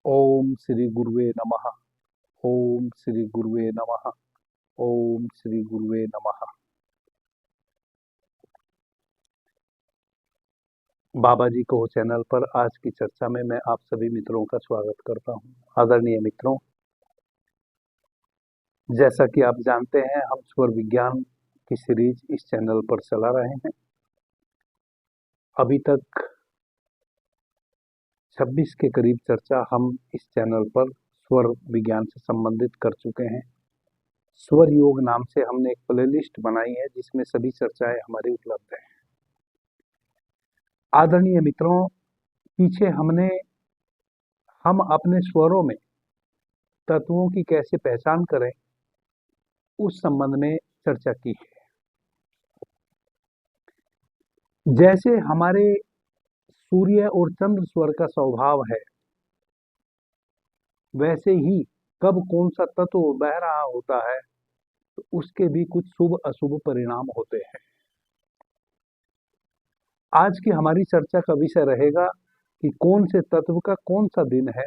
ओम श्री गुरुवे नमः। ओम श्री गुरुवे नमः। ओम श्री गुरुवे नमः। बाबा जी को चैनल पर आज की चर्चा में मैं आप सभी मित्रों का स्वागत करता हूं। आदरणीय मित्रों, जैसा कि आप जानते हैं, हम स्वर विज्ञान की सीरीज इस चैनल पर चला रहे हैं। अभी तक 26 के करीब चर्चा हम इस चैनल पर स्वर विज्ञान से संबंधित कर चुके हैं। स्वर योग नाम से हमने एक प्लेलिस्ट बनाई है जिसमें सभी चर्चाएं हमारी उपलब्ध हैं। आदरणीय मित्रों, पीछे हम अपने स्वरों में तत्वों की कैसे पहचान करें उस संबंध में चर्चा की है। जैसे हमारे सूर्य और चंद्र स्वर का स्वभाव है, वैसे ही कब कौन सा तत्व बह रहा होता है तो उसके भी कुछ शुभ अशुभ परिणाम होते हैं। आज की हमारी चर्चा का विषय रहेगा कि कौन से तत्व का कौन सा दिन है।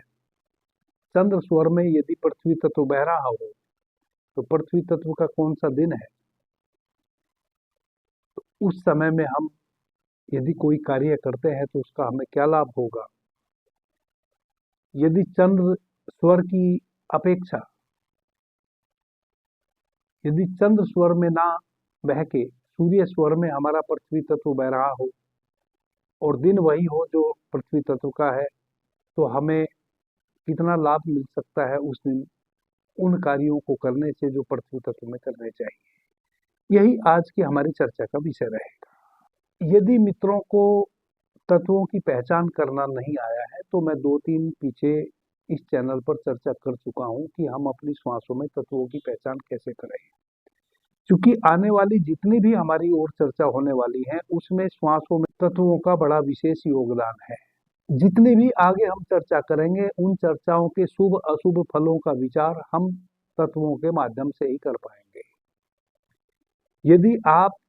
चंद्र स्वर में यदि पृथ्वी तत्व बह रहा हो तो पृथ्वी तत्व का कौन सा दिन है। तो उस समय में हम यदि कोई कार्य करते हैं तो उसका हमें क्या लाभ होगा। यदि चंद्र स्वर की अपेक्षा यदि चंद्र स्वर में ना बह के सूर्य स्वर में हमारा पृथ्वी तत्व बह रहा हो और दिन वही हो जो पृथ्वी तत्व का है, तो हमें कितना लाभ मिल सकता है उस दिन उन कार्यों को करने से जो पृथ्वी तत्व में करने चाहिए। यही आज की हमारी चर्चा का विषय रहेगा। यदि मित्रों को तत्वों की पहचान करना नहीं आया है तो मैं 2-3 पीछे इस चैनल पर चर्चा कर चुका हूं कि हम अपनी श्वासों में तत्वों की पहचान कैसे करें। क्योंकि आने वाली जितनी भी हमारी और चर्चा होने वाली है उसमें श्वासों में तत्वों का बड़ा विशेष योगदान है। जितनी भी आगे हम चर्चा करेंगे उन चर्चाओं के शुभ अशुभ फलों का विचार हम तत्वों के माध्यम से ही कर पाएंगे। यदि आप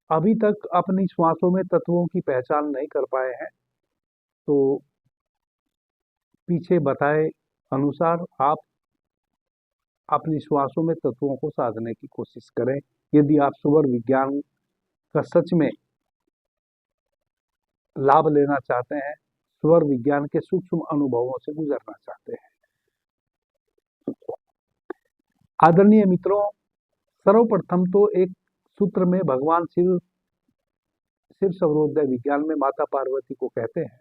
अभी तक अपनी श्वासों में तत्वों की पहचान नहीं कर पाए हैं तो पीछे बताए अनुसार आप अपनी श्वासों में तत्वों को साधने की कोशिश करें। यदि आप स्वर विज्ञान का सच में लाभ लेना चाहते हैं, स्वर विज्ञान के सूक्ष्म अनुभवों से गुजरना चाहते हैं। आदरणीय मित्रों, सर्वप्रथम तो एक सूत्र में भगवान शिव सर्वोदय विज्ञान में माता पार्वती को कहते हैं,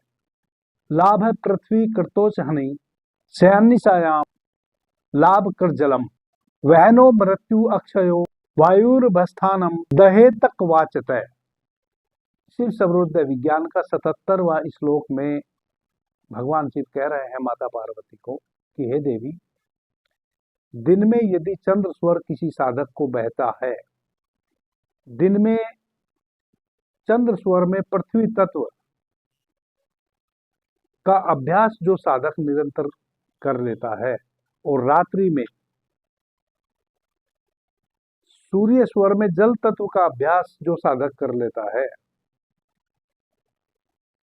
लाभ है पृथ्वी कृतोच हनि शयनिशायाम लाभ कर जलम वहनो मृत्यु अक्षयो वायुर्भस्थानम दहेतक वाचत। शिव सर्वोदय विज्ञान का 77वां श्लोक में भगवान शिव कह रहे हैं माता पार्वती को कि हे देवी, दिन में यदि चंद्र स्वर किसी साधक को बहता है, दिन में चंद्र स्वर में पृथ्वी तत्व का अभ्यास जो साधक निरंतर कर लेता है और रात्रि में सूर्य स्वर में जल तत्व का अभ्यास जो साधक कर लेता है,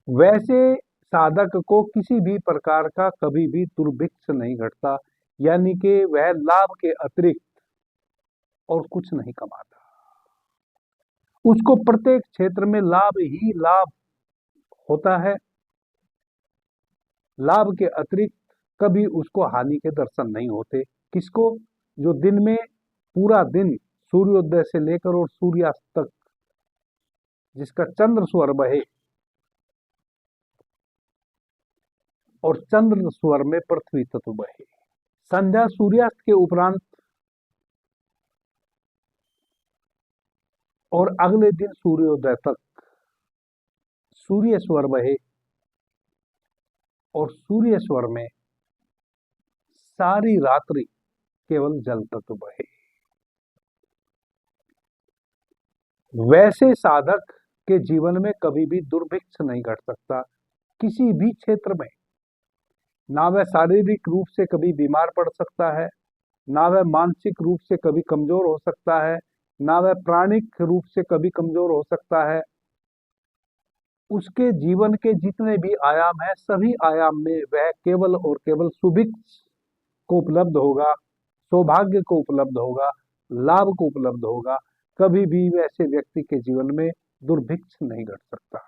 वैसे साधक को किसी भी प्रकार का कभी भी दुर्भिक्ष नहीं घटता, यानी कि वह लाभ के अतिरिक्त और कुछ नहीं कमाता। उसको प्रत्येक क्षेत्र में लाभ ही लाभ होता है। लाभ के अतिरिक्त कभी उसको हानि के दर्शन नहीं होते। किसको? जो दिन में पूरा दिन सूर्योदय से लेकर और सूर्यास्त तक जिसका चंद्र स्वर बहे और चंद्र स्वर में पृथ्वी तत्व बहे। संध्या सूर्यास्त के उपरांत और अगले दिन सूर्योदय तक सूर्य स्वर बहे और सूर्य स्वर में सारी रात्रि केवल जल तत्व बहे। वैसे साधक के जीवन में कभी भी दुर्भिक्ष नहीं घट सकता किसी भी क्षेत्र में। ना वह शारीरिक रूप से कभी बीमार पड़ सकता है, ना वह मानसिक रूप से कभी कमजोर हो सकता है, ना वह प्राणिक रूप से कभी कमजोर हो सकता है। उसके जीवन के जितने भी आयाम है, सभी आयाम में वह केवल और केवल सुभिक्ष को उपलब्ध होगा, सौभाग्य को उपलब्ध होगा, लाभ को उपलब्ध होगा। कभी भी वैसे व्यक्ति के जीवन में दुर्भिक्ष नहीं घट सकता।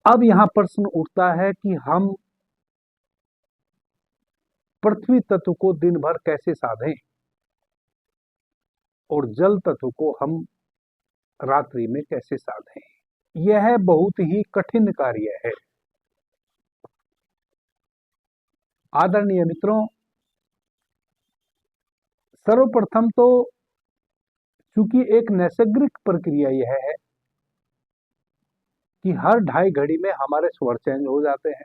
अब यहां प्रश्न उठता है कि हम पृथ्वी तत्व को दिन भर कैसे साधें और जल तत्व को हम रात्रि में कैसे साधें। यह बहुत ही कठिन कार्य है। आदरणीय मित्रों, सर्वप्रथम तो चूंकि एक नैसर्गिक प्रक्रिया यह है कि हर 2.5 घड़ी में हमारे स्वर चेंज हो जाते हैं।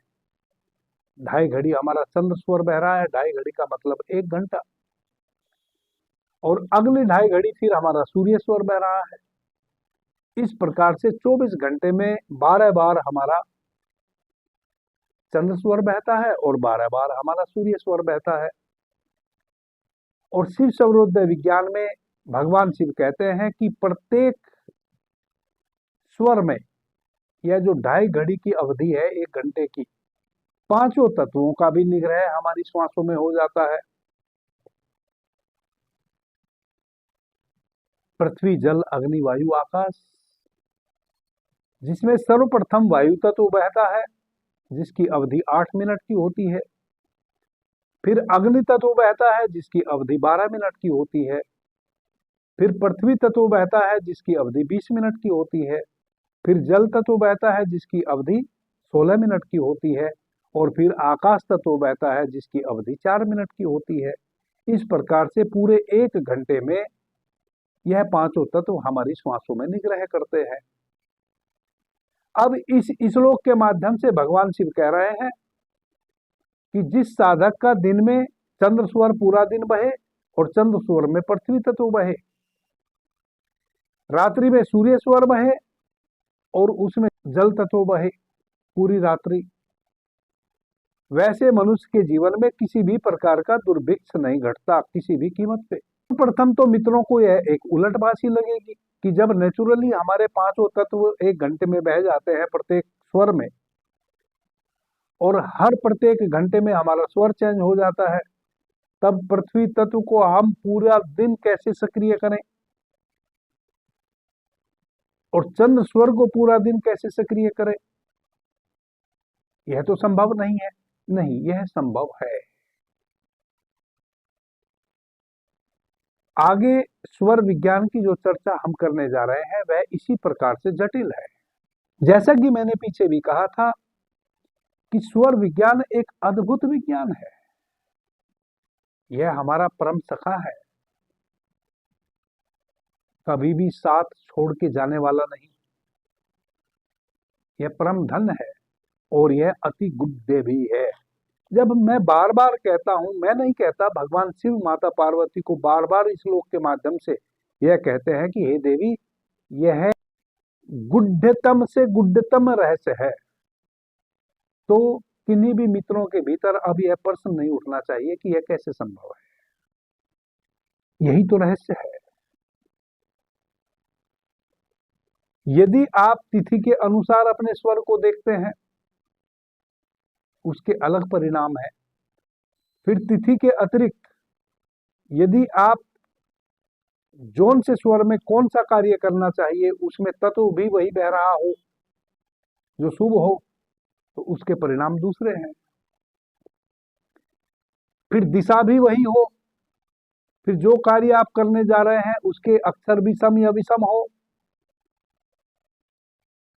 2.5 घड़ी हमारा चंद्र स्वर बह रहा है, 2.5 घड़ी का मतलब 1 घंटा, और अगली 2.5 घड़ी फिर हमारा सूर्य स्वर बह रहा है। इस प्रकार से 24 घंटे में 12 बार हमारा चंद्र स्वर बहता है और 12 बार हमारा सूर्य स्वर बहता है। और शिव सर्वोदय विज्ञान में भगवान शिव कहते हैं कि प्रत्येक स्वर में यह जो 2.5 घड़ी की अवधि है, 1 घंटे की, 5 तत्वों का भी निग्रह हमारी श्वासों में हो जाता है। पृथ्वी, जल, अग्नि, वायु, आकाश, जिसमें सर्वप्रथम वायु तत्व बहता है जिसकी अवधि 8 मिनट की होती है। फिर अग्नि तत्व बहता है जिसकी अवधि 12 मिनट की होती है। फिर पृथ्वी तत्व बहता है जिसकी अवधि 20 मिनट की होती है। फिर जल तत्व बहता है जिसकी अवधि 16 मिनट की होती है। और फिर आकाश तत्व बहता है जिसकी अवधि 4 मिनट की होती है। इस प्रकार से पूरे 1 घंटे में यह 5 तत्व हमारी श्वासों में निग्रह करते हैं। अब इस श्लोक के माध्यम से भगवान शिव कह रहे हैं कि जिस साधक का दिन में चंद्र स्वर पूरा दिन बहे और चंद्र स्वर में पृथ्वी तत्व बहे, रात्रि में सूर्य स्वर बहे और उसमें जल तत्व बहे पूरी रात्रि, वैसे मनुष्य के जीवन में किसी भी प्रकार का दुर्भिक्ष नहीं घटता किसी भी कीमत पे। प्रथम तो मित्रों को यह एक उलटबाजी लगेगी कि जब नेचुरली हमारे 5 तत्व 1 घंटे में बह जाते हैं प्रत्येक स्वर में, और हर प्रत्येक घंटे में हमारा स्वर चेंज हो जाता है, तब पृथ्वी तत्व को हम पूरा दिन कैसे सक्रिय करें और चंद्र स्वर को पूरा दिन कैसे सक्रिय करें। यह तो संभव नहीं है। नहीं, यह संभव है। आगे स्वर विज्ञान की जो चर्चा हम करने जा रहे हैं वह इसी प्रकार से जटिल है। जैसा कि मैंने पीछे भी कहा था कि स्वर विज्ञान एक अद्भुत विज्ञान है। यह हमारा परम सखा है, कभी भी साथ छोड़ के जाने वाला नहीं। यह परम धन है और यह अति गुड्डे भी है। जब मैं बार बार कहता हूं, मैं नहीं कहता, भगवान शिव माता पार्वती को बार बार इस श्लोक के माध्यम से यह कहते हैं कि हे देवी, यह गुड्डतम से गुड्डतम रहस्य है। तो किन्हीं भी मित्रों के भीतर अब यह प्रश्न नहीं उठना चाहिए कि यह कैसे संभव है। यही तो रहस्य है। यदि आप तिथि के अनुसार अपने स्वर को देखते हैं, उसके अलग परिणाम है। फिर तिथि के अतिरिक्त यदि आप जोन से स्वर में कौन सा कार्य करना चाहिए, उसमें तत्व भी वही बह रहा हो जो शुभ हो, तो उसके परिणाम दूसरे हैं। फिर दिशा भी वही हो, फिर जो कार्य आप करने जा रहे हैं उसके अक्षर भी सम या विषम हो,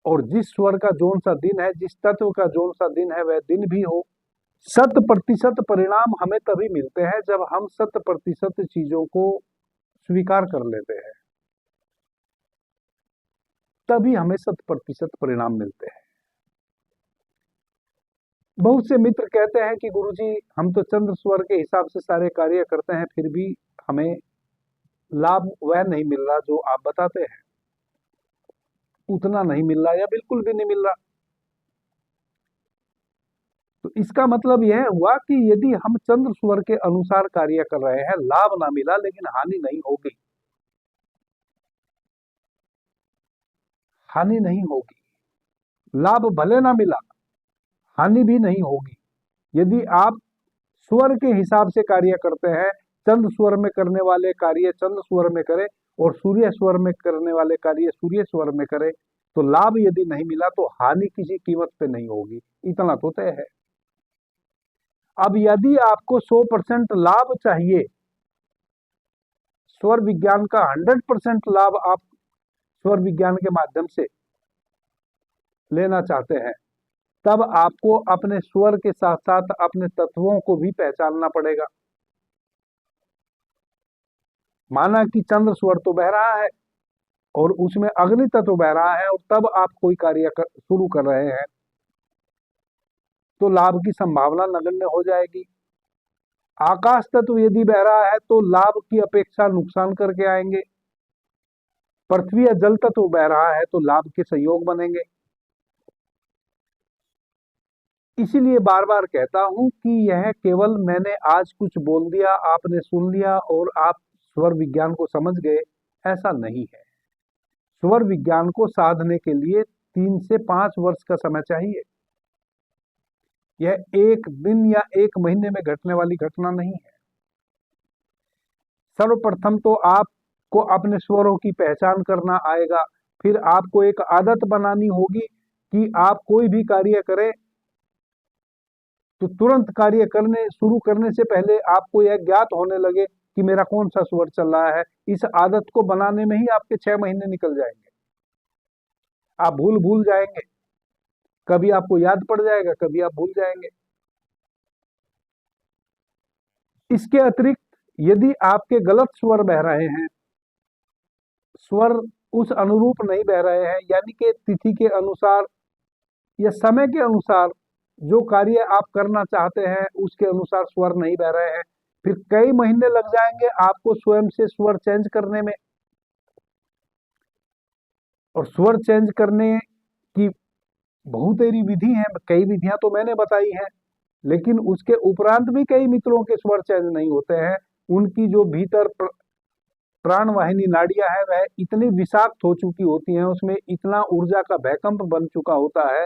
और जिस स्वर का जोन सा दिन है, जिस तत्व का जोन सा दिन है, वह दिन भी हो। 100% परिणाम हमें तभी मिलते हैं जब हम 100% चीजों को स्वीकार कर लेते हैं, तभी हमें 100% परिणाम मिलते हैं। बहुत से मित्र कहते हैं कि गुरुजी, हम तो चंद्र स्वर के हिसाब से सारे कार्य करते हैं, फिर भी हमें लाभ वह नहीं मिल रहा जो आप बताते हैं, उतना नहीं मिल रहा या बिल्कुल भी नहीं मिल रहा। तो इसका मतलब यह हुआ कि यदि हम चंद्र स्वर के अनुसार कार्य कर रहे हैं, लाभ ना मिला लेकिन हानि नहीं होगी। हानि नहीं होगी। लाभ भले ना मिला, हानि भी नहीं होगी। यदि आप स्वर के हिसाब से कार्य करते हैं, चंद स्वर में करने वाले कार्य चंद स्वर में करें और सूर्य स्वर में करने वाले कार्य सूर्य स्वर में करें, तो लाभ यदि नहीं मिला तो हानि किसी कीमत पे नहीं होगी, इतना तो तय है। अब यदि आपको 100% लाभ चाहिए, स्वर विज्ञान का 100% लाभ आप स्वर विज्ञान के माध्यम से लेना चाहते हैं, तब आपको अपने स्वर के साथ साथ अपने तत्वों को भी पहचानना पड़ेगा। माना कि चंद्र स्वर तो बह रहा है और उसमें अग्नि तत्व बह रहा है और तब आप कोई कार्य शुरू कर रहे हैं, तो लाभ की संभावना नगण्य हो जाएगी। आकाश तत्व यदि बह रहा है तो लाभ की अपेक्षा नुकसान करके आएंगे। पृथ्वी या जल तत्व बह रहा है तो लाभ के सहयोग बनेंगे। इसीलिए बार बार कहता हूं कि यह केवल मैंने आज कुछ बोल दिया, आपने सुन लिया और आप स्वर विज्ञान को समझ गए, ऐसा नहीं है। स्वर विज्ञान को साधने के लिए 3 से 5 वर्ष का समय चाहिए। यह एक दिन या एक महीने में घटने वाली घटना नहीं है। सर्वप्रथम तो आपको अपने स्वरों की पहचान करना आएगा, फिर आपको एक आदत बनानी होगी कि आप कोई भी कार्य करें तो तुरंत कार्य करने शुरू करने से पहले आपको यह ज्ञात होने लगे कि मेरा कौन सा स्वर चल रहा है। इस आदत को बनाने में ही आपके 6 महीने निकल जाएंगे। आप भूल भूल जाएंगे, कभी आपको याद पड़ जाएगा, कभी आप भूल जाएंगे। इसके अतिरिक्त यदि आपके गलत स्वर बह रहे हैं, स्वर उस अनुरूप नहीं बह रहे हैं, यानी कि तिथि के अनुसार या समय के अनुसार जो कार्य आप करना चाहते हैं उसके अनुसार स्वर नहीं बह रहे हैं, फिर कई महीने लग जाएंगे आपको स्वयं से स्वर चेंज करने में। और स्वर चेंज करने की बहुतेरी विधि है, कई विधियां तो मैंने बताई हैं, लेकिन उसके उपरांत भी कई मित्रों के स्वर चेंज नहीं होते हैं। उनकी जो भीतर प्राण वाहिनी नाड़ियां है वह इतनी विषाक्त हो चुकी होती हैं, उसमें इतना ऊर्जा का भैकंप बन चुका होता है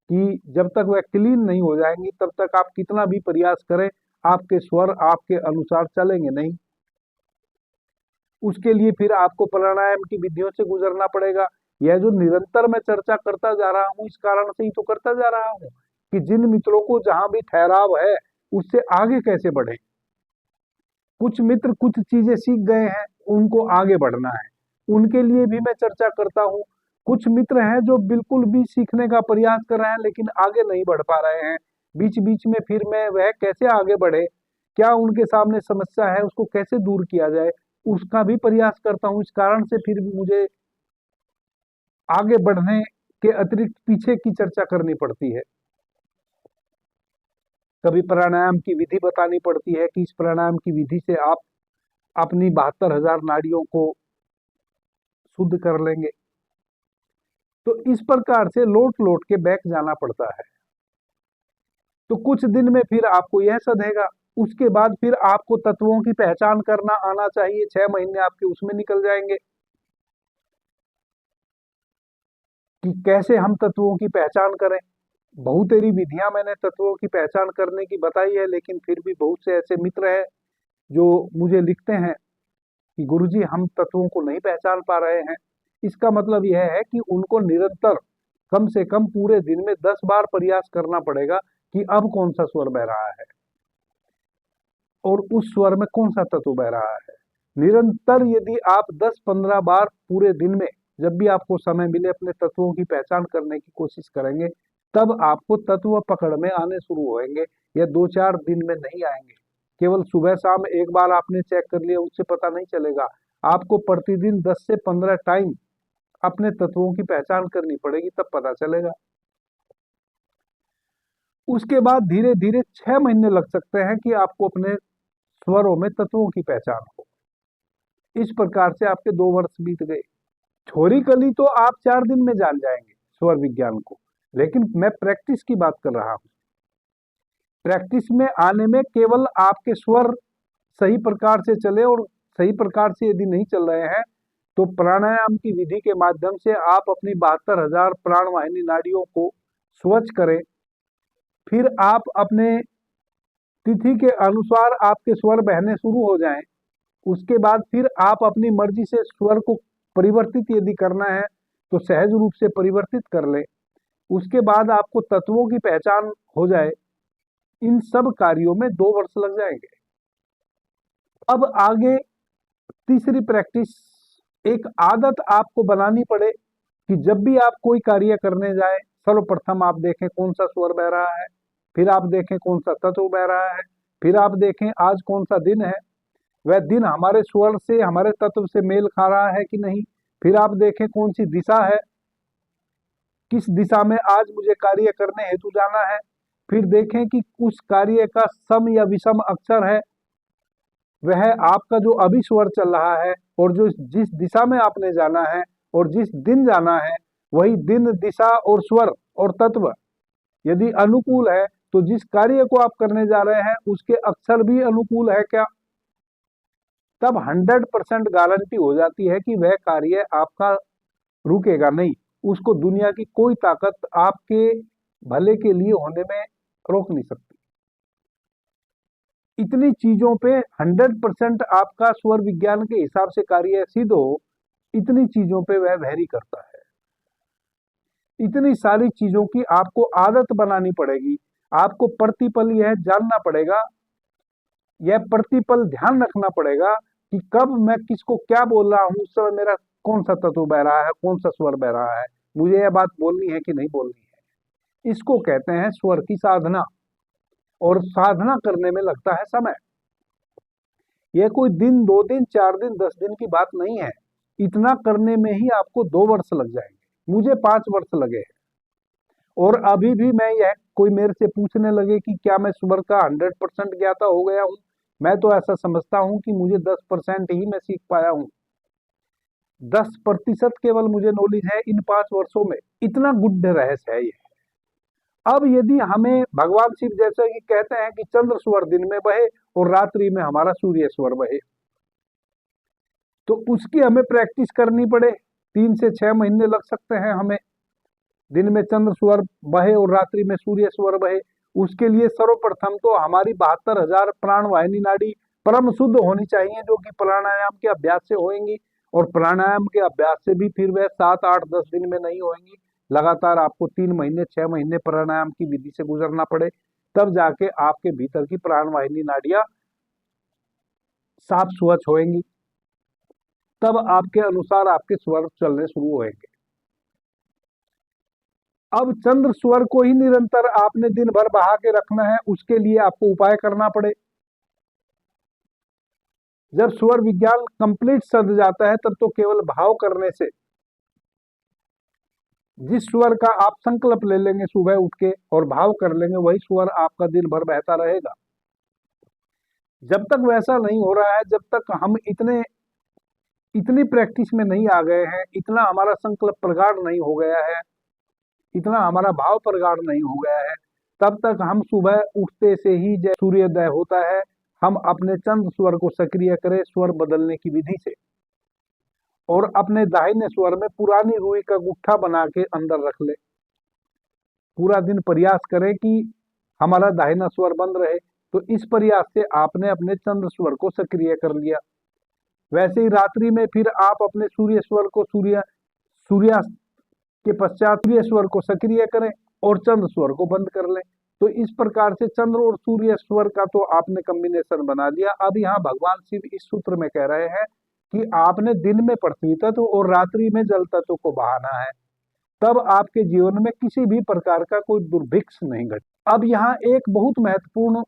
कि जब तक वह क्लीन नहीं हो जाएंगी तब तक आप कितना भी प्रयास करें, आपके स्वर आपके अनुसार चलेंगे नहीं। उसके लिए फिर आपको प्राणायाम की विधियों से गुजरना पड़ेगा। यह जो निरंतर मैं चर्चा करता जा रहा हूं, इस कारण से ही तो करता जा रहा हूं कि जिन मित्रों को जहां भी ठहराव है उससे आगे कैसे बढ़े। कुछ मित्र कुछ चीजें सीख गए हैं, उनको आगे बढ़ना है, उनके लिए भी मैं चर्चा करता हूं। कुछ मित्र हैं जो बिल्कुल भी सीखने का प्रयास कर रहे हैं लेकिन आगे नहीं बढ़ पा रहे हैं। बीच बीच में फिर मैं वह कैसे आगे बढ़े, क्या उनके सामने समस्या है, उसको कैसे दूर किया जाए, उसका भी प्रयास करता हूं। इस कारण से फिर भी मुझे आगे बढ़ने के अतिरिक्त पीछे की चर्चा करनी पड़ती है। कभी प्राणायाम की विधि बतानी पड़ती है कि इस प्राणायाम की विधि से आप अपनी 72,000 नाड़ियों को शुद्ध कर लेंगे। तो इस प्रकार से लौट लौट के बैक जाना पड़ता है। तो कुछ दिन में फिर आपको यह सधेगा, उसके बाद फिर आपको तत्वों की पहचान करना आना चाहिए। 6 महीने आपके उसमें निकल जाएंगे कि कैसे हम तत्वों की पहचान करें। बहुतेरी विधियां मैंने तत्वों की पहचान करने की बताई है, लेकिन फिर भी बहुत से ऐसे मित्र हैं जो मुझे लिखते हैं कि गुरुजी हम तत्वों को नहीं पहचान पा रहे हैं। इसका मतलब यह है कि उनको निरंतर कम से कम पूरे दिन में 10 बार प्रयास करना पड़ेगा कि अब कौन सा स्वर बह रहा है और उस स्वर में कौन सा तत्व बह रहा है। निरंतर यदि आप 10-15 बार पूरे दिन में जब भी आपको समय मिले अपने तत्वों की पहचान करने की कोशिश करेंगे, तब आपको तत्व पकड़ में आने शुरू होंगे। या 2-4 दिन में नहीं आएंगे। केवल सुबह शाम एक बार आपने चेक कर लिया उससे पता नहीं चलेगा। आपको प्रतिदिन 10 से 15 टाइम अपने तत्वों की पहचान करनी पड़ेगी, तब पता चलेगा। उसके बाद धीरे धीरे 6 महीने लग सकते हैं कि आपको अपने स्वरों में तत्वों की पहचान हो। इस प्रकार से आपके 2 वर्ष बीत गए। छोरी कली तो आप 4 दिन में जान जाएंगे स्वर विज्ञान को, लेकिन मैं प्रैक्टिस की बात कर रहा हूं। प्रैक्टिस में आने में केवल आपके स्वर सही प्रकार से चले, और सही प्रकार से यदि नहीं चल रहे हैं तो प्राणायाम की विधि के माध्यम से आप अपनी 72,000 प्राणवाहिनी नाड़ियों को स्वच्छ करें। फिर आप अपने तिथि के अनुसार आपके स्वर बहने शुरू हो जाएं। उसके बाद फिर आप अपनी मर्जी से स्वर को परिवर्तित यदि करना है तो सहज रूप से परिवर्तित कर लें। उसके बाद आपको तत्वों की पहचान हो जाए। इन सब कार्यों में 2 वर्ष लग जाएंगे। अब आगे तीसरी प्रैक्टिस, एक आदत आपको बनानी पड़े कि जब भी आप कोई कार्य करने जाए, सर्वप्रथम आप देखें कौन सा स्वर बह रहा है, फिर आप देखें कौन सा तत्व बह रहा है, फिर आप देखें आज कौन सा दिन है, वह दिन हमारे स्वर से, हमारे तत्व से मेल खा रहा है कि नहीं। फिर आप देखें कौन सी दिशा है, किस दिशा में आज मुझे कार्य करने हेतु जाना है। फिर देखें कि उस कार्य का सम या विषम अक्षर है, वह आपका जो अभी स्वर चल रहा है और जो जिस दिशा में आपने जाना है और जिस दिन जाना है, वही दिन, दिशा और स्वर और तत्व यदि अनुकूल है तो जिस कार्य को आप करने जा रहे हैं उसके अक्षर भी अनुकूल है क्या, तब 100% गारंटी हो जाती है कि वह कार्य आपका रुकेगा नहीं। उसको दुनिया की कोई ताकत आपके भले के लिए होने में रोक नहीं सकती। इतनी चीजों पे 100% आपका स्वर विज्ञान के हिसाब से कार्य सिद्ध हो, इतनी चीजों पे वह वैरी करता है। इतनी सारी चीजों की आपको आदत बनानी पड़ेगी। आपको प्रतिपल यह जानना पड़ेगा, यह प्रतिपल ध्यान रखना पड़ेगा कि कब मैं किसको क्या बोल रहा हूं, उस समय मेरा कौन सा तत्व बह रहा है, कौन सा स्वर बह रहा है, मुझे यह बात बोलनी है कि नहीं बोलनी है। इसको कहते हैं स्वर की साधना। और साधना करने में लगता है समय। यह कोई दिन, 2 दिन, 4 दिन, 10 दिन की बात नहीं है। इतना करने में ही आपको 2 वर्ष लग जाएंगे। मुझे 5 वर्ष लगे हैं। और अभी भी मैं, यह कोई मेरे से पूछने लगे कि क्या मैं स्वर का 100% ज्ञाता हो गया हूं, मैं तो ऐसा समझता हूं कि मुझे 10% ही मैं सीख पाया हूं। 10% केवल मुझे नॉलेज है इन 5 वर्षों में। इतना गुड्ड रहस्य है ये। अब यदि हमें भगवान शिव जैसे कि कहते हैं कि चंद्र स्वर दिन में बहे और रात्रि में हमारा सूर्य स्वर बहे, तो उसकी हमें प्रैक्टिस करनी पड़े। 3 से 6 महीने लग सकते हैं हमें। दिन में चंद्र स्वर बहे और रात्रि में सूर्य स्वर बहे। उसके लिए सर्वप्रथम तो हमारी 72,000 प्राणवाहिनी नाड़ी परम शुद्ध होनी चाहिए, जो कि प्राणायाम के अभ्यास से होंगी। और प्राणायाम के अभ्यास से भी फिर वह 7, 8, 10 दिन में नहीं होंगी। लगातार आपको 3 महीने, 6 महीने प्राणायाम की विधि से गुजरना पड़े, तब जाके आपके भीतर की प्राणवाहिनी नाड़ियां साफ स्वच्छ होंगी। तब आपके अनुसार आपके स्वर चलने शुरू होंगे। अब चंद्र स्वर को ही निरंतर आपने दिन भर बहा के रखना है, उसके लिए आपको उपाय करना पड़े। जब स्वर विज्ञान कंप्लीट सध जाता है तब तो केवल भाव करने से, जिस स्वर का आप संकल्प ले लेंगे सुबह उठ के और भाव कर लेंगे, वही स्वर आपका दिन भर बहता रहेगा। जब तक वैसा नहीं हो रहा है, जब तक हम इतनी प्रैक्टिस में नहीं आ गए हैं, इतना हमारा संकल्प प्रगाढ़ नहीं हो गया है, इतना हमारा भाव प्रगाढ़ नहीं हो गया है, तब तक हम सुबह उठते से ही जब सूर्योदय होता है, हम अपने चंद्र स्वर को सक्रिय करें स्वर बदलने की विधि से, और अपने दाहिने स्वर में पुरानी रुई का गुट्ठा बना के अंदर रख ले। पूरा दिन प्रयास करें कि हमारा दाहिना स्वर बंद रहे। तो इस प्रयास से आपने अपने चंद्र स्वर को सक्रिय कर लिया। वैसे ही रात्रि में फिर आप अपने सूर्य स्वर को, सूर्यास्त के पश्चात सूर्य स्वर को सक्रिय करें और चंद्र स्वर को बंद कर लें। तो इस प्रकार से चंद्र और सूर्य स्वर का तो आपने कॉम्बिनेशन बना दिया। अब यहाँ भगवान शिव इस सूत्र में कह रहे हैं कि आपने दिन में पृथ्वी तत्व और रात्रि में जल तत्व को बहाना है, तब आपके जीवन में किसी भी प्रकार का कोई दुर्भिक्ष नहीं घटे। अब यहाँ एक बहुत महत्वपूर्ण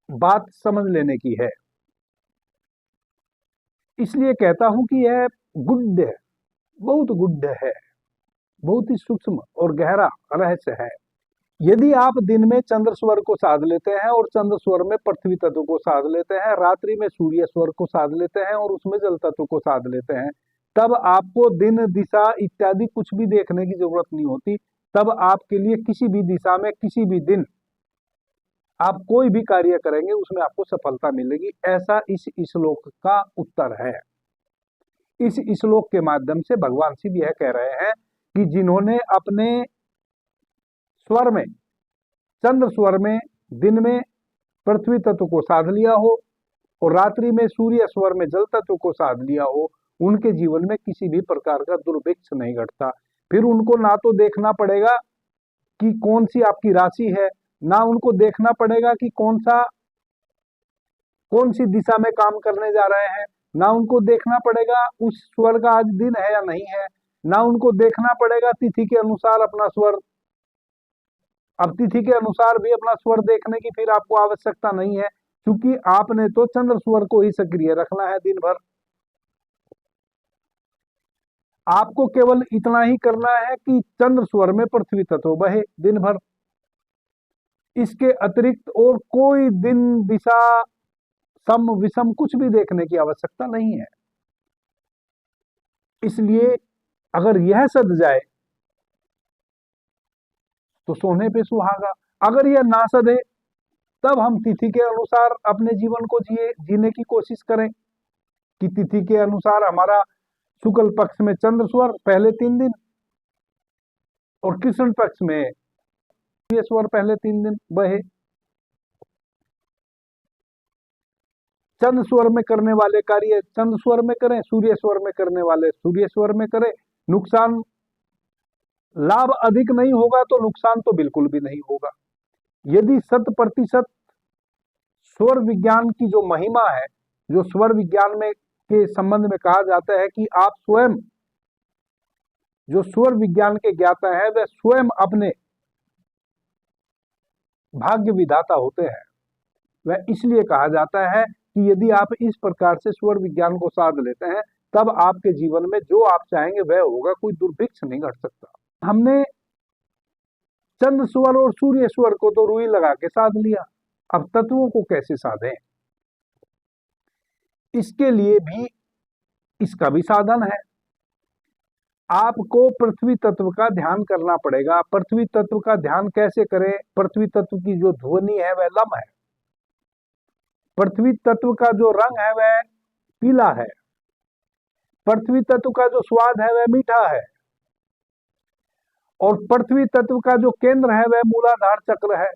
बात समझ लेने की है, इसलिए कहता हूं कि यह गुड्ड है, बहुत गुड्ड है, बहुत ही सूक्ष्म और गहरा रहस्य है। यदि आप दिन में चंद्र स्वर को साध लेते हैं और चंद्र स्वर में पृथ्वी तत्व को साध लेते हैं, रात्रि में सूर्य स्वर को साध लेते हैं और उसमें जल तत्व को साध लेते हैं, तब आपको दिन, दिशा इत्यादि कुछ भी देखने की जरूरत नहीं होती। तब आपके लिए किसी भी दिशा में, किसी भी दिन आप कोई भी कार्य करेंगे उसमें आपको सफलता मिलेगी। ऐसा इस श्लोक का उत्तर है। इस श्लोक के माध्यम से भगवान शिव यह कह रहे हैं कि जिन्होंने अपने स्वर में, चंद्र स्वर में दिन में पृथ्वी तत्व को साध लिया हो और रात्रि में सूर्य स्वर में जल तत्व को साध लिया हो, उनके जीवन में किसी भी प्रकार का दुर्भिक्ष नहीं घटता। फिर उनको ना तो देखना पड़ेगा कि कौन सी आपकी राशि है, ना उनको देखना पड़ेगा कि कौन सी दिशा में काम करने जा रहे हैं, ना उनको देखना पड़ेगा उस स्वर का आज दिन है या नहीं है, ना उनको देखना पड़ेगा तिथि के अनुसार अपना स्वर। अब तिथि के अनुसार भी अपना स्वर देखने की फिर आपको आवश्यकता नहीं है, क्योंकि आपने तो चंद्र स्वर को ही सक्रिय रखना है दिन भर। आपको केवल इतना ही करना है कि चंद्र स्वर में पृथ्वी तत्व बहे दिन भर। इसके अतिरिक्त और कोई दिन दिशा सम विषम कुछ भी देखने की आवश्यकता नहीं है। इसलिए अगर यह सद जाए तो सोने पे सुहागा, अगर यह ना सदे तब हम तिथि के अनुसार अपने जीवन को जीने की कोशिश करें कि तिथि के अनुसार हमारा शुक्ल पक्ष में चंद्र स्वर पहले 3 दिन और कृष्ण पक्ष में सूर्य स्वर पहले 3 दिन बहे। चंद्र स्वर में करने वाले कार्य चंद्र स्वर में करें, सूर्य स्वर में करने वाले सूर्य स्वर में करें। नुकसान, लाभ अधिक नहीं होगा तो नुकसान तो बिल्कुल भी नहीं होगा। यदि 100% स्वर विज्ञान की जो महिमा है, जो स्वर विज्ञान में के संबंध में कहा जाता है कि आप स्वयं, जो स्वर विज्ञान के ज्ञाता है वह स्वयं अपने भाग्य विधाता होते हैं। वह इसलिए कहा जाता है कि यदि आप इस प्रकार से स्वर विज्ञान को साध लेते हैं तब आपके जीवन में जो आप चाहेंगे वह होगा, कोई दुर्भिक्ष नहीं घट सकता। हमने चंद्र स्वर और सूर्य स्वर को तो रुई लगा के साध लिया, अब तत्वों को कैसे साधें? इसके लिए भी इसका भी साधन है। आपको पृथ्वी तत्व का ध्यान करना पड़ेगा। पृथ्वी तत्व का ध्यान कैसे करें? पृथ्वी तत्व की जो ध्वनि है वह लम है, पृथ्वी तत्व का जो रंग है वह पीला है, पृथ्वी तत्व का जो स्वाद है वह मीठा है, और पृथ्वी तत्व का जो केंद्र है वह मूलाधार चक्र है।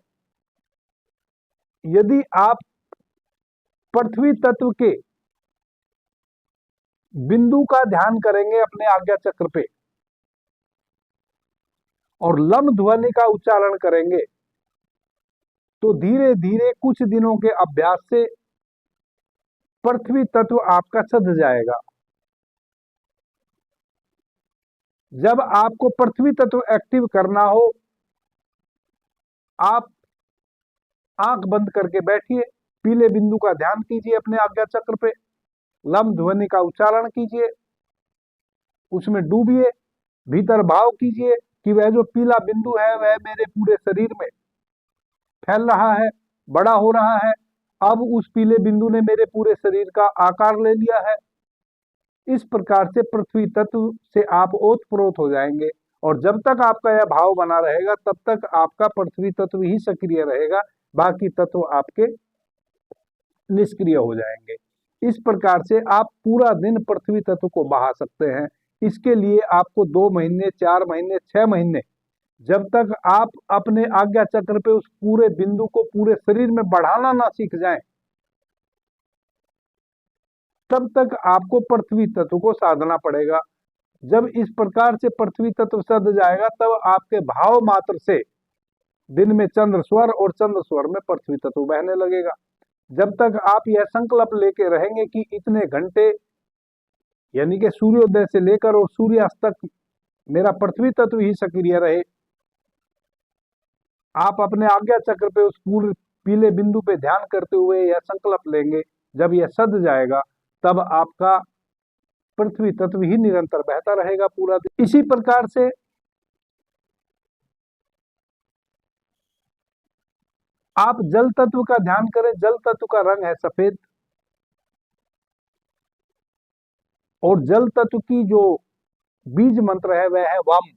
यदि आप पृथ्वी तत्व के बिंदु का ध्यान करेंगे अपने आज्ञा चक्र पे और लम ध्वनि का उच्चारण करेंगे तो धीरे धीरे कुछ दिनों के अभ्यास से पृथ्वी तत्व आपका सध जाएगा। जब आपको पृथ्वी तत्व एक्टिव करना हो, आप आंख बंद करके बैठिए, पीले बिंदु का ध्यान कीजिए अपने आज्ञा चक्र पे, लम ध्वनि का उच्चारण कीजिए, उसमें डूबिए, भीतर भाव कीजिए कि वह जो पीला बिंदु है वह मेरे पूरे शरीर में फैल रहा है, बड़ा हो रहा है। अब उस पीले बिंदु ने मेरे पूरे शरीर का आकार ले लिया है। इस प्रकार से पृथ्वी तत्व से आप ओतप्रोत हो जाएंगे, और जब तक आपका यह भाव बना रहेगा तब तक आपका पृथ्वी तत्व ही सक्रिय रहेगा, बाकी तत्व आपके निष्क्रिय हो जाएंगे। इस प्रकार से आप पूरा दिन पृथ्वी तत्व को बहा सकते हैं। इसके लिए आपको 2 महीने, 4 महीने, 6 महीने, जब तक आप अपने आज्ञा चक्र पे उस पूरे बिंदु को पूरे शरीर में बढ़ाना ना सीख जाएं, तब तक आपको पृथ्वी तत्व को साधना पड़ेगा। जब इस प्रकार से पृथ्वी तत्व सध जाएगा तब आपके भाव मात्र से दिन में चंद्र स्वर और चंद्र स्वर में पृथ्वी तत्व बहने लगेगा। जब तक आप यह संकल्प लेके रहेंगे कि इतने घंटे यानी कि सूर्योदय से लेकर और सूर्यास्त तक मेरा पृथ्वी तत्व ही सक्रिय रहे, आप अपने आज्ञा चक्र पे उस पूरे पीले बिंदु पे ध्यान करते हुए यह संकल्प लेंगे, जब यह सध जाएगा तब आपका पृथ्वी तत्व ही निरंतर बहता रहेगा पूरा दिन। इसी प्रकार से आप जल तत्व का ध्यान करें। जल तत्व का रंग है सफेद, और जल तत्व की जो बीज मंत्र है वह है वम,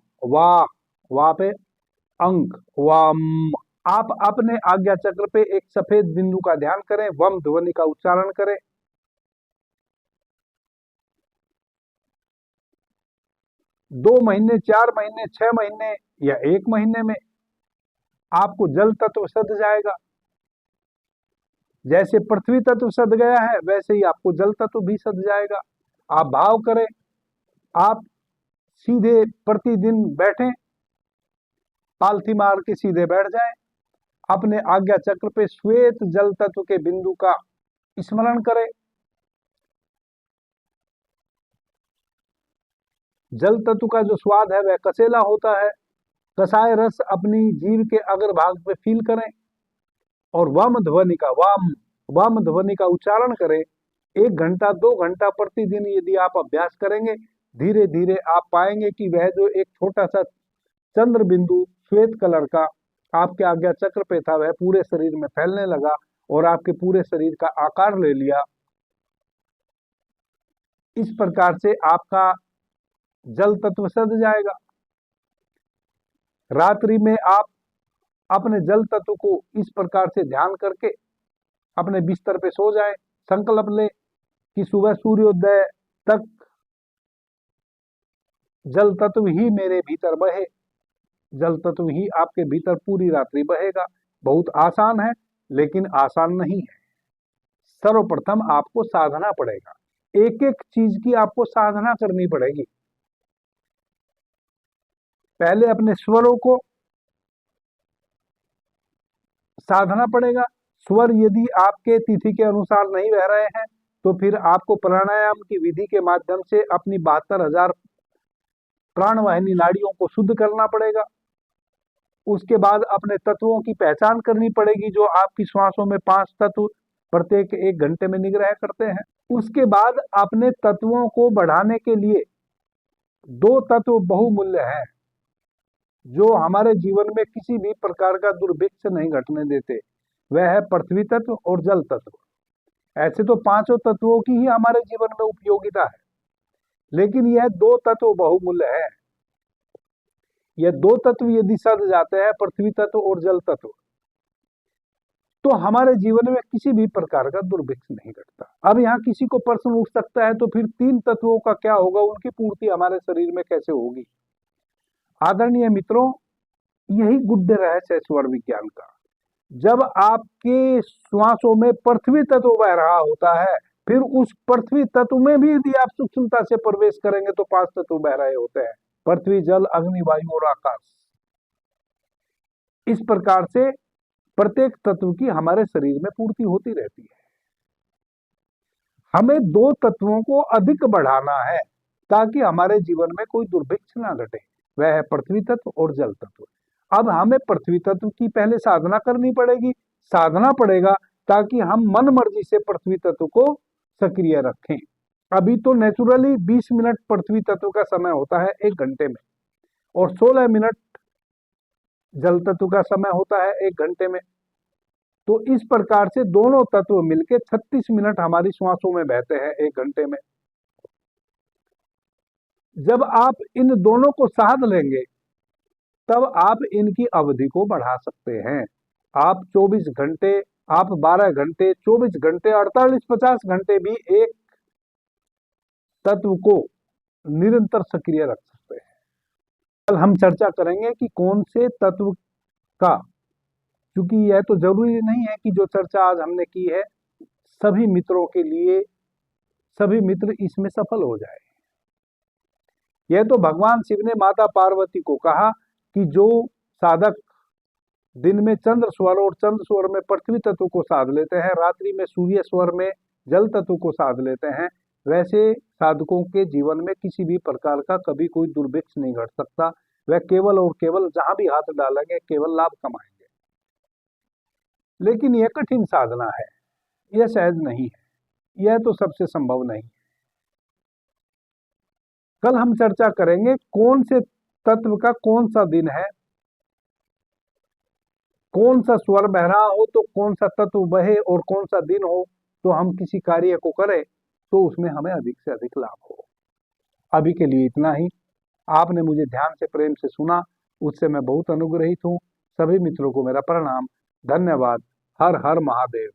वा पे अंक, वम। आप अपने आज्ञा चक्र पे एक सफेद बिंदु का ध्यान करें, वम ध्वनि का उच्चारण करें, 2 महीने, 4 महीने, 6 महीने या 1 महीने में आपको जल तत्व सध जाएगा। जैसे पृथ्वी तत्व सध गया है वैसे ही आपको जल तत्व भी सध जाएगा। आप भाव करें, आप सीधे प्रतिदिन बैठें, पालथी मार के सीधे बैठ जाएं, अपने आज्ञा चक्र पे श्वेत जल तत्व के बिंदु का स्मरण करें। जल तत्व का जो स्वाद है वह कसेला होता है। कसाय रस अपनी जीभ के अग्रभाग पे फील करें और वाम ध्वनि का उच्चारण करें। 1 घंटा 2 घंटा प्रतिदिन यदि आप अभ्यास करेंगे, धीरे धीरे आप पाएंगे कि वह जो एक छोटा सा चंद्र बिंदु श्वेत कलर का आपके आज्ञा चक्र पे था वह पूरे शरीर में फैलने लगा और आपके पूरे शरीर का आकार ले लिया। इस प्रकार से आपका जल तत्व सध जाएगा। रात्रि में आप अपने जल तत्व को इस प्रकार से ध्यान करके अपने बिस्तर पे सो जाएं। संकल्प ले कि सुबह सूर्योदय तक जल तत्व ही मेरे भीतर बहे, जल तत्व ही आपके भीतर पूरी रात्रि बहेगा। बहुत आसान है लेकिन आसान नहीं है। सर्वप्रथम आपको साधना पड़ेगा, एक एक चीज की आपको साधना करनी पड़ेगी। पहले अपने स्वरों को साधना पड़ेगा। स्वर यदि आपके तिथि के अनुसार नहीं बह रहे हैं तो फिर आपको प्राणायाम की विधि के माध्यम से अपनी 72,000 प्राणवाहिनी नाड़ियों को शुद्ध करना पड़ेगा। उसके बाद अपने तत्वों की पहचान करनी पड़ेगी जो आपकी श्वासों में 5 तत्व प्रत्येक 1 घंटे में निग्रह करते हैं। उसके बाद अपने तत्वों को बढ़ाने के लिए 2 तत्व बहुमूल्य हैं जो हमारे जीवन में किसी भी प्रकार का दुर्भिक्ष नहीं घटने देते। वह है पृथ्वी तत्व और जल तत्व। ऐसे तो 5 तत्वों की ही हमारे जीवन में उपयोगिता है, लेकिन यह 2 तत्व बहुमूल्य है। यह 2 तत्व यदि सध जाते हैं, पृथ्वी तत्व और जल तत्व, तो हमारे जीवन में किसी भी प्रकार का दुर्भिक्ष नहीं घटता। अब यहाँ किसी को प्रश्न उठ सकता है तो फिर 3 तत्वों का क्या होगा, उनकी पूर्ति हमारे शरीर में कैसे होगी? आदरणीय मित्रों, यही गुड्ड रहस्य है स्वर विज्ञान का। जब आपके श्वासों में पृथ्वी तत्व बह रहा होता है, फिर उस पृथ्वी तत्व में भी यदि आप सूक्ष्मता से प्रवेश करेंगे तो 5 तत्व बह रहे होते हैं, पृथ्वी, जल, अग्नि, वायु और आकाश। इस प्रकार से प्रत्येक तत्व की हमारे शरीर में पूर्ति होती रहती है। हमें 2 तत्वों को अधिक बढ़ाना है ताकि हमारे जीवन में कोई दुर्भिक्ष ना घटे। वह है पृथ्वी तत्व और जल तत्व। अब हमें पृथ्वी तत्व की पहले साधना करनी पड़ेगी, साधना पड़ेगा ताकि हम मन मर्जी से पृथ्वी तत्व को सक्रिय रखें। अभी तो नेचुरली 20 मिनट पृथ्वी तत्व का समय होता है 1 घंटे में, और 16 मिनट जल तत्व का समय होता है 1 घंटे में। तो इस प्रकार से दोनों तत्व मिलकर 36 मिनट हमारी श्वासों में बहते हैं 1 घंटे में। जब आप इन दोनों को साध लेंगे तब आप इनकी अवधि को बढ़ा सकते हैं। आप 24 घंटे, आप 12 घंटे, 24 घंटे, 48-50 घंटे भी एक तत्व को निरंतर सक्रिय रख सकते हैं। कल हम चर्चा करेंगे कि कौन से तत्व का, क्योंकि यह तो जरूरी नहीं है कि जो चर्चा आज हमने की है सभी मित्रों के लिए, सभी मित्र इसमें सफल हो जाए। यह तो भगवान शिव ने माता पार्वती को कहा कि जो साधक दिन में चंद्र स्वर और चंद्र स्वर में पृथ्वी तत्व को साध लेते हैं, रात्रि में सूर्य स्वर में जल तत्व को साध लेते हैं, वैसे साधकों के जीवन में किसी भी प्रकार का कभी कोई दुर्भिक्ष नहीं घट सकता। वह केवल और केवल जहां भी हाथ डालेंगे केवल लाभ कमाएंगे। लेकिन यह कठिन साधना है, यह सहज नहीं है, यह तो सबसे संभव नहीं है। कल हम चर्चा करेंगे कौन से तत्व का कौन सा दिन है, कौन सा स्वर बह रहा हो तो कौन सा तत्व बहे, और कौन सा दिन हो तो हम किसी कार्य को करें तो उसमें हमें अधिक से अधिक लाभ हो। अभी के लिए इतना ही। आपने मुझे ध्यान से, प्रेम से सुना, उससे मैं बहुत अनुग्रहित हूँ। सभी मित्रों को मेरा प्रणाम, धन्यवाद। हर हर महादेव।